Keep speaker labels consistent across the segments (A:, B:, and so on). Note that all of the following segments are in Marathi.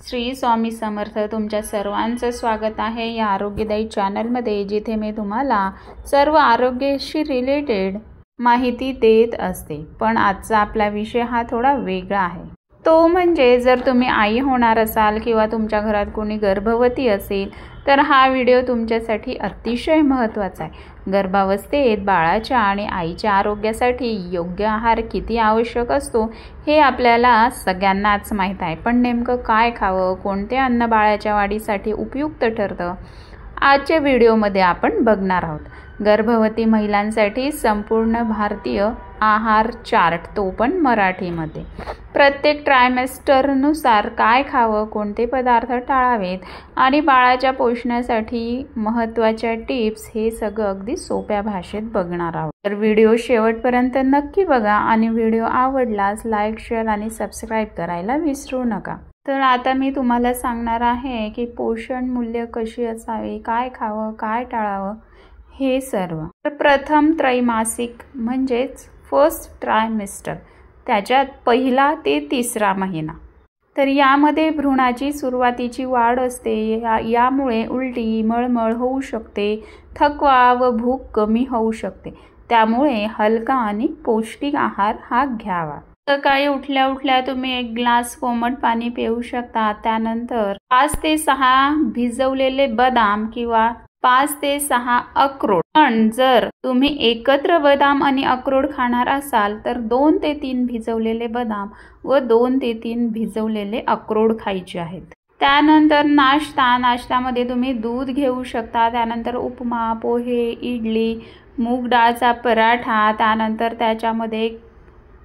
A: श्री स्वामी समर्थ. तुमच्या सर्वांचं स्वागत आहे या आरोग्यदायी चॅनलमध्ये, जिथे मी तुम्हाला सर्व आरोग्याशी रिलेटेड माहिती देत असते. पण आजचा आपला विषय हा थोडा वेगळा आहे. तो म्हणजे जर तुम्ही आई होणार असाल किंवा तुमच्या घरात कोणी गर्भवती असेल तर हा व्हिडिओ तुमच्यासाठी अतिशय महत्त्वाचा आहे. गर्भावस्थेत बाळाच्या आणि आईच्या आरोग्यासाठी योग्य आहार किती आवश्यक असतो हे आपल्याला सगळ्यांनाच माहीत आहे. पण नेमकं काय खावं, कोणते अन्न बाळाच्या वाढीसाठी उपयुक्त ठरतं, आजच्या व्हिडिओमध्ये आपण बघणार आहोत. गर्भवती महिलांसाठी संपूर्ण भारतीय आहार चार्ट, तो पण मराठीमध्ये. प्रत्येक ट्रायमेस्टरनुसार काय खावं, कोणते पदार्थ टाळावेत आणि बाळाच्या पोषणासाठी महत्त्वाच्या टिप्स, हे सगळं अगदी सोप्या भाषेत बघणार आहोत. तर व्हिडिओ शेवटपर्यंत नक्की बघा आणि व्हिडिओ आवडल्यास लाईक, शेअर आणि सबस्क्राईब करायला विसरू नका. तर आता मी तुम्हाला सांगणार आहे की पोषण मूल्य कशी असावी, काय खावं, काय टाळावं, हे सर्व. तर प्रथम त्रैमासिक म्हणजेच फर्स्ट ट्रायमेस्टर, त्याच्यात पहिला ते तिसरा महिना. तर यामध्ये भ्रूणाची सुरुवातीची वाढ असते. यामुळे उलटी, मळमळ होऊ शकते, थकवा व भूक कमी होऊ शकते. त्यामुळे हलका आणि पौष्टिक आहार हा घ्यावा. सकाळी उठल्या उठल्या तुम्ही 1 ग्लास कोमट पाणी पिऊ शकता. त्यानंतर 5 ते 6 भिजवलेले बदाम किंवा 5 ते 6 अक्रोड. पण जर तुम्ही एकत्र बदाम आणि अक्रोड खाणार असाल तर 2 ते 3 भिजवलेले बदाम व 2 ते 3 भिजवलेले अक्रोड खायचे आहेत. त्यानंतर नाश्त्यामध्ये तुम्ही दूध घेऊ शकता. त्यानंतर उपमा, पोहे, इडली, मूग डाळचा पराठा. त्यानंतर त्याच्यामध्ये एक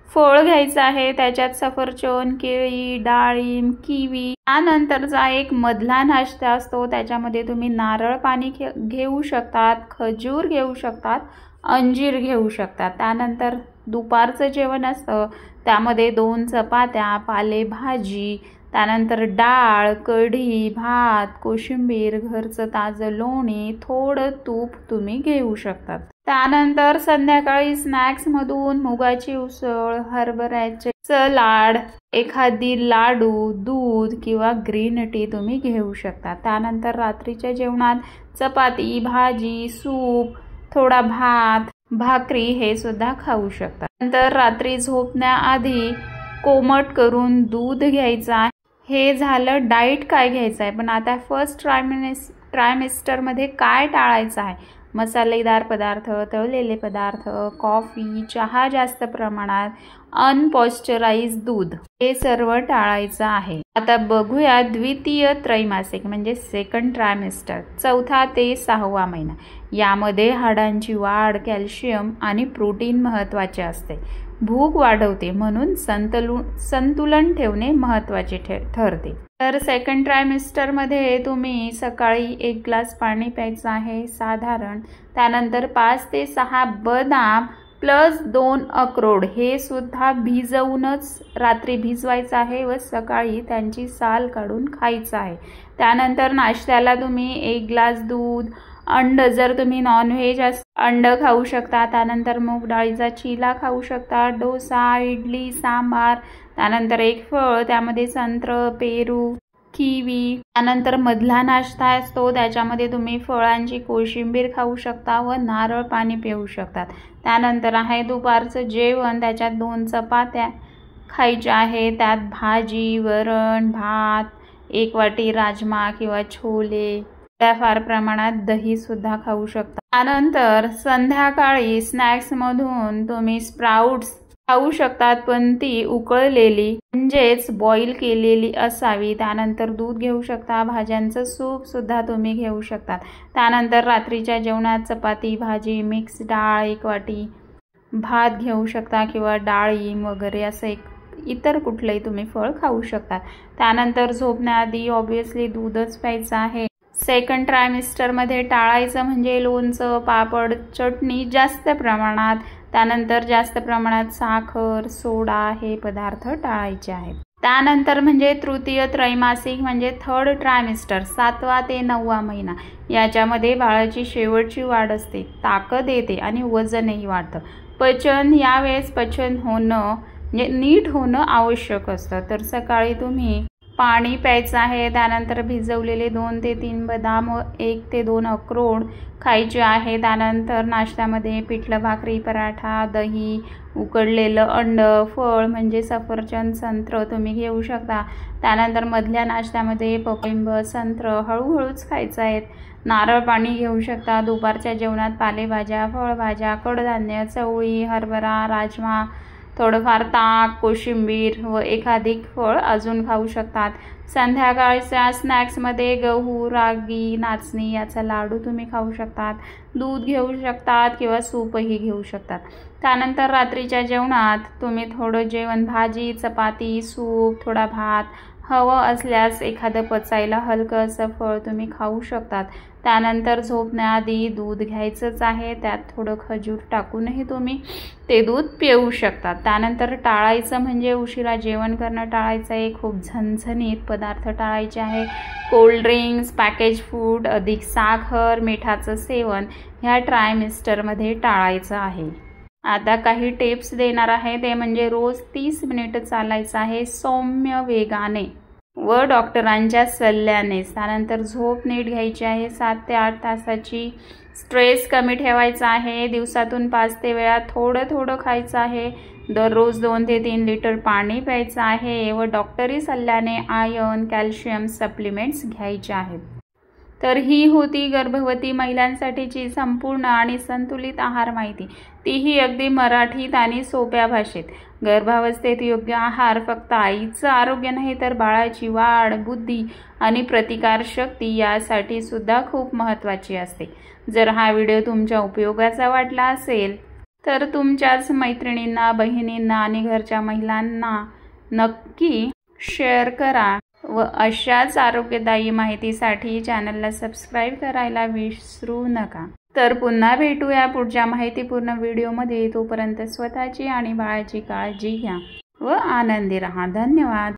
A: फळ घ्यायचं आहे. त्याच्यात सफरचंद, केळी, डाळिंब, किवी. त्यानंतरचा एक मधला नाश्ता असतो, त्याच्यामध्ये तुम्ही नारळ पाणी घेऊ शकतात, खजूर घेऊ शकतात, अंजीर घेऊ शकतात. त्यानंतर दुपारचं जेवण असतं, त्यामध्ये 2 चपात्या, पालेभाजी, त्यानंतर डाळ, कढी, भात, कोशिंबीर, घरचं ताजं लोणी, थोडं तूप तुम्ही घेऊ शकतात. त्यानंतर संध्याकाळी स्नॅक्समधून मुगाची उसळ, हरभऱ्याचे सलाड, एखादी लाडू, दूध किंवा ग्रीन टी तुम्ही घेऊ शकता. त्यानंतर रात्रीच्या जेवणात चपाती, भाजी, सूप, थोडा भात, भाकरी हे सुद्धा खाऊ शकता. नंतर रात्री झोपण्याआधी कोमट करून दूध घ्यायचं आहे. हे झालं डाईट काय घ्यायचं आहे. पण आता फर्स्ट ट्रायमेस्टरमध्ये काय टाळायचं आहे. मसालेदार पदार्थ, तळलेले पदार्थ, कॉफी, चहा जास्त प्रमाणात, अनपॉस्चराइज दूध, हे सर्व टाळायचं आहे. आता बघूया द्वितीय त्रैमासिक म्हणजे सेकंड ट्रायमेस्टर, 4था ते 6वा महिना. यामध्ये हाडांची वाढ, कॅल्शियम आणि प्रोटीन महत्त्वाचे असते. भूक वाढवते, म्हणून संतुलन ठेवणे महत्त्वाचे ठरते. तर सेकंड ट्रायमेस्टरमध्ये तुम्ही सकाळी 1 ग्लास पाणी प्यायचं आहे साधारण. त्यानंतर 5 ते 6 बदाम प्लस 2 अक्रोड हे सुद्धा भिजवूनच रात्री भिजवायचं आहे व सकाळी त्यांची साल काढून खायचं आहे. त्यानंतर नाश्त्याला तुम्ही 1 ग्लास दूध, अंड, जर तुम्ही नॉनव्हेज अंड खाऊ शकता. त्यानंतर मूग डाळीचा चिला खाऊ शकता, डोसा, इडली, सांबार. त्यानंतर एक फळ, त्यामध्ये संत्र, पेरू, किवी. त्यानंतर मधला नाश्ता असतो, त्याच्यामध्ये तुम्ही फळांची कोशिंबीर खाऊ शकता व नारळ पाणी पिऊ शकतात. त्यानंतर आहे दुपारचं जेवण, त्याच्यात 2 चपात्या खायच्या आहे. त्यात भाजी, वरण, भात, 1 वाटी राजमा किंवा छोले, फार प्रमाणात दही सुद्धा खाऊ शकता. त्यानंतर संध्याकाळी स्नॅक्समधून तुम्ही स्प्राउट्स खाऊ शकतात, पण ती उकळलेली म्हणजेच बॉईल केलेली असावी. त्यानंतर दूध घेऊ शकता, भाज्यांचं सूप सुद्धा तुम्ही घेऊ शकतात. त्यानंतर रात्रीच्या जेवणात चपाती, भाजी, मिक्स डाळ, 1 वाटी भात घेऊ शकता किंवा डाळिंब वगैरे असं इतर कुठलंही तुम्ही फळ खाऊ शकता. त्यानंतर झोपण्याआधी ऑब्विसली दूधच प्यायचं आहे. सेकंड ट्रायमेस्टरमध्ये टाळायचं म्हणजे लोणचं, पापड, चटणी जास्त प्रमाणात. त्यानंतर जास्त प्रमाणात साखर, सोडा हे पदार्थ टाळायचे आहेत. त्यानंतर म्हणजे तृतीय त्रैमासिक म्हणजे थर्ड ट्रायमेस्टर, 7वा ते 9वा महिना. याच्यामध्ये बाळाची शेवटची वाढ असते, ताकद येते आणि वजनही वाढतं. यावेळेस पचन होणं म्हणजे नीट होणं आवश्यक असतं. तर सकाळी तुम्ही पाणी प्यायचं आहे। त्यानंतर भिजवलेले 2 ते 3 बदाम व 1 ते 2 अक्रोड खायचे आहे। त्यानंतर नाश्त्यामध्ये पिठलं भाकरी, पराठा, दही, उकडलेलं अंड, फळ म्हणजे सफरचंद, संत्र तुम्ही घेऊ शकता। त्यानंतर मधल्या नाश्त्यामध्ये पपईंब, संत्र हळूहळूच खायचं आहेत। नारळ पाणी घेऊ शकता। दुपारच्या जेवणात पालेभाज्या, फळभाज्या, कडधान्य, चवळी, हरभरा, राजमा, थोडंफार ताक, कोशिंबीर व एकाधिक फळ अजून खाऊ शकतात। संध्याकाळच्या स्नॅक्समध्ये गहू, रागी, नाचणी याचा लाडू तुम्ही खाऊ शकतात। दूध घेऊ शकतात किंवा सूपही घेऊ शकतात। त्यानंतर रात्रीच्या जेवणात तुम्ही थोडं जेवण, भाजी, चपाती, सूप, थोडा भात, हवं असल्यास एखादं पचायला हलकं असं फळ तुम्ही खाऊ शकतात। त्यानंतर झोपण्याआधी दूध घ्यायचंच आहे। त्यात थोडं खजूर टाकूनही तुम्ही ते दूध पिऊ शकतात। त्यानंतर टाळायचं म्हणजे उशिरा जेवण करणं टाळायचं आहे। खूप झणझणीत पदार्थ टाळायचे आहे। कोल्ड ड्रिंक्स, पॅकेज फूड, अधिक साखर, मिठाचं सेवन ह्या ट्रायमिस्टरमध्ये टाळायचं आहे। आता काही टिप्स देणार आहे, ते म्हणजे रोज 30 मिनिट चालायचं आहे सौम्य वेगाने व डॉक्टरांच्या सल्ल्याने। त्यानंतर झोप नीट घ्यायची आहे 7 ते 8 तासाची। स्ट्रेस कमी ठेवायचा आहे। दिवसातून 5 ते वेळा थोडं थोडं खायचं आहे। दररोज 2 ते 3 लिटर पाणी प्यायचं आहे व डॉक्टरी सल्ल्याने आयर्न, कॅल्शियम सप्लिमेंट्स घ्यायचे आहेत। तर ही होती गर्भवती महिलांसाठीची संपूर्ण आणि संतुलित आहार माहिती, तीही अगदी मराठीत आणि सोप्या भाषेत। गर्भावस्थेत योग्य आहार फक्त आईचं आरोग्य नाही तर बाळाची वाढ, बुद्धी आणि प्रतिकारशक्ती यासाठी सुद्धा खूप महत्त्वाची असते। जर हा व्हिडिओ तुमच्या उपयोगाचा वाटला असेल तर तुमच्याच मैत्रिणींना, बहिणींना आणि घरच्या महिलांना नक्की शेअर करा व अशाच आरोग्यदायी माहितीसाठी चॅनलला सबस्क्राईब करायला विसरू नका। तर पुन्हा भेटूया पुढच्या माहितीपूर्ण व्हिडिओमध्ये। तोपर्यंत स्वतःची आणि बाळाची काळजी घ्या व आनंदी रहा। धन्यवाद।